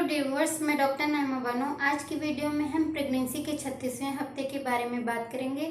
Viewers, मैं doctor नईमा बानो। आज की वीडियो में हम प्रेगनेंसी के 36वें हफ्ते के बारे में बात करेंगे।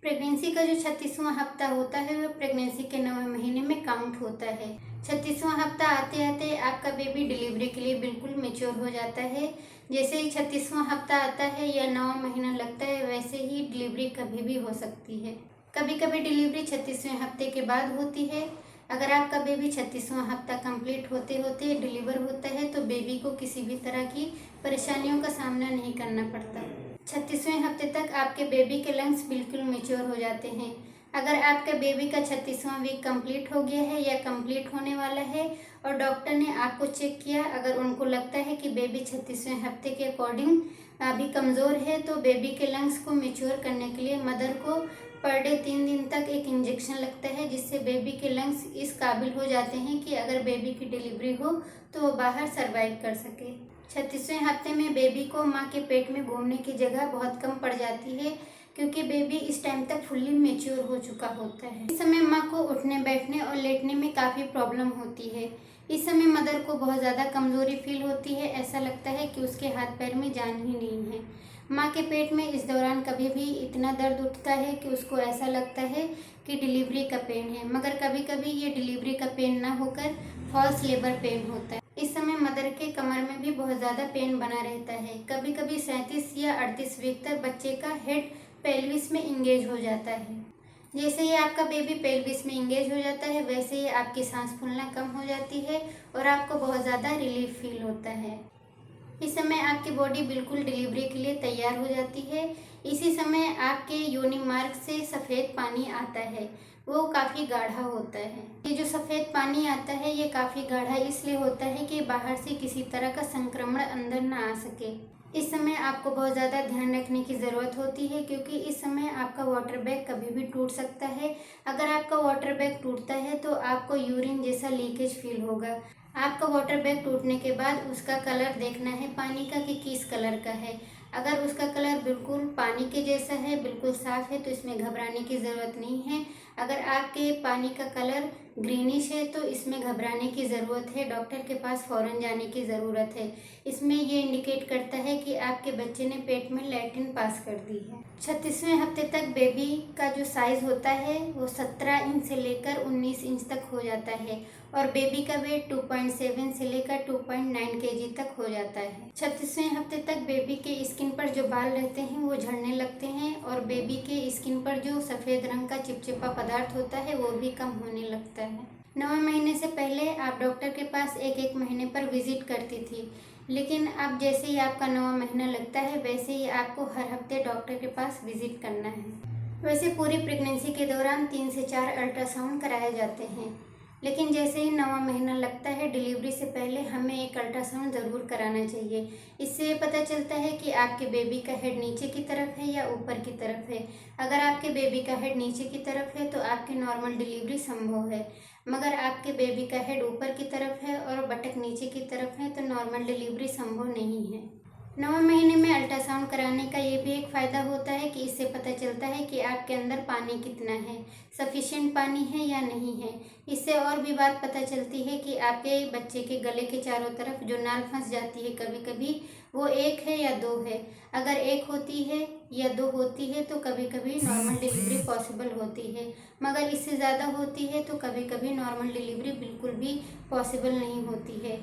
प्रेगनेंसी का जो 36वां हफ्ता होता है वह प्रेगनेंसी के 9वें महीने में काउंट होता है। 36वां हफ्ता आते आते आपका बेबी डिलीवरी के लिए बिल्कुल मेच्योर हो जाता है। जैसे ही 36वां हफ्ता आता है या 9वां महीना लगता है, वैसे ही डिलीवरी कभी भी हो सकती है। कभी कभी डिलीवरी 36वें हफ्ते के बाद होती है। अगर आपका बेबी 36वां हफ्ता कंप्लीट होते होते डिलीवर होता है तो बेबी को किसी भी तरह की परेशानियों का सामना नहीं करना पड़ता। 36वें हफ्ते तक आपके बेबी के लंग्स बिल्कुल मेच्योर हो जाते हैं। अगर आपके बेबी का 36वां वीक कंप्लीट हो गया है या कंप्लीट होने वाला है और डॉक्टर ने आपको चेक किया, अगर उनको लगता है कि बेबी 36वें हफ्ते के अकॉर्डिंग अभी कमज़ोर है, तो बेबी के लंग्स को मेच्योर करने के लिए मदर को पर डे 3 दिन तक एक इंजेक्शन लगता है, जिससे बेबी के लंग्स इस काबिल हो जाते हैं कि अगर बेबी की डिलीवरी हो तो वो बाहर सर्वाइव कर सके। 36वें हफ्ते में बेबी को माँ के पेट में घूमने की जगह बहुत कम पड़ जाती है, क्योंकि बेबी इस टाइम तक फुल्ली मेच्योर हो चुका होता है। इस समय माँ को उठने बैठने और लेटने में काफ़ी प्रॉब्लम होती है। इस समय मदर को बहुत ज़्यादा कमज़ोरी फील होती है। ऐसा लगता है कि उसके हाथ पैर में जान ही नहीं है। माँ के पेट में इस दौरान कभी भी इतना दर्द उठता है कि उसको ऐसा लगता है कि डिलीवरी का पेन है, मगर कभी कभी ये डिलीवरी का पेन ना होकर फॉल्स लेबर पेन होता है। इस समय मदर के कमर में भी बहुत ज़्यादा पेन बना रहता है। कभी कभी 37 या 38 वीक तक बच्चे का हेड पेल्विस में इंगेज हो जाता है। जैसे ही आपका बेबी पेल्विस में इंगेज हो जाता है, वैसे ही आपकी सांस फूलना कम हो जाती है और आपको बहुत ज़्यादा रिलीफ फील होता है। इस समय आपकी बॉडी बिल्कुल डिलीवरी के लिए तैयार हो जाती है। इसी समय आपके योनि मार्ग से सफ़ेद पानी आता है, वो काफ़ी गाढ़ा होता है। ये जो सफ़ेद पानी आता है ये काफ़ी गाढ़ा इसलिए होता है कि बाहर से किसी तरह का संक्रमण अंदर ना आ सके। इस समय आपको बहुत ज़्यादा ध्यान रखने की ज़रूरत होती है, क्योंकि इस समय आपका वाटर बैग कभी भी टूट सकता है। अगर आपका वाटर बैग टूटता है तो आपको यूरिन जैसा लीकेज फील होगा। आपका वाटर बैग टूटने के बाद उसका कलर देखना है पानी का कि किस कलर का है। अगर उसका कलर बिल्कुल पानी के जैसा है, बिल्कुल साफ़ है, तो इसमें घबराने की ज़रूरत नहीं है। अगर आपके पानी का कलर ग्रीनिश है तो इसमें घबराने की ज़रूरत है, डॉक्टर के पास फ़ौरन जाने की ज़रूरत है। इसमें ये इंडिकेट करता है कि आपके बच्चे ने पेट में लैट्रिन पास कर दी है। 36वें हफ्ते तक बेबी का जो साइज़ होता है वो 17 इंच से लेकर 19 इंच तक हो जाता है और बेबी का वेट 2.7 से लेकर 2.9 kg तक हो जाता है। 36वें हफ्ते तक बेबी के स्किन पर जो बाल रहते हैं वो झड़ने लगते हैं और बेबी के स्किन पर जो सफ़ेद रंग का चिपचिपा पदार्थ होता है वो भी कम होने लगता है। 9वें महीने से पहले आप डॉक्टर के पास एक महीने पर विजिट करती थी, लेकिन अब जैसे ही आपका 9वां महीना लगता है वैसे ही आपको हर हफ्ते डॉक्टर के पास विजिट करना है। वैसे पूरी प्रेगनेंसी के दौरान 3 से 4 अल्ट्रासाउंड कराए जाते हैं, लेकिन जैसे ही 9वां महीना लगता है डिलीवरी से पहले हमें एक अल्ट्रासाउंड ज़रूर कराना चाहिए। इससे पता चलता है कि आपके बेबी का हेड नीचे की तरफ है या ऊपर की तरफ है। अगर आपके बेबी का हेड नीचे की तरफ है तो आपकी नॉर्मल डिलीवरी संभव है, मगर आपके बेबी का हेड ऊपर की तरफ है और बटक नीचे की तरफ है तो नॉर्मल डिलीवरी संभव नहीं है। 9वें महीने में अल्ट्रासाउंड कराने का ये भी एक फ़ायदा होता है कि इससे पता चलता है कि आपके अंदर पानी कितना है, सफिशिएंट पानी है या नहीं है। इससे और भी बात पता चलती है कि आपके बच्चे के गले के चारों तरफ जो नाल फंस जाती है कभी कभी, वो 1 है या 2 है। अगर 1 होती है या 2 होती है तो कभी कभी नॉर्मल डिलीवरी पॉसिबल होती है, मगर इससे ज़्यादा होती है तो कभी कभी नॉर्मल डिलीवरी बिल्कुल भी पॉसिबल नहीं होती है।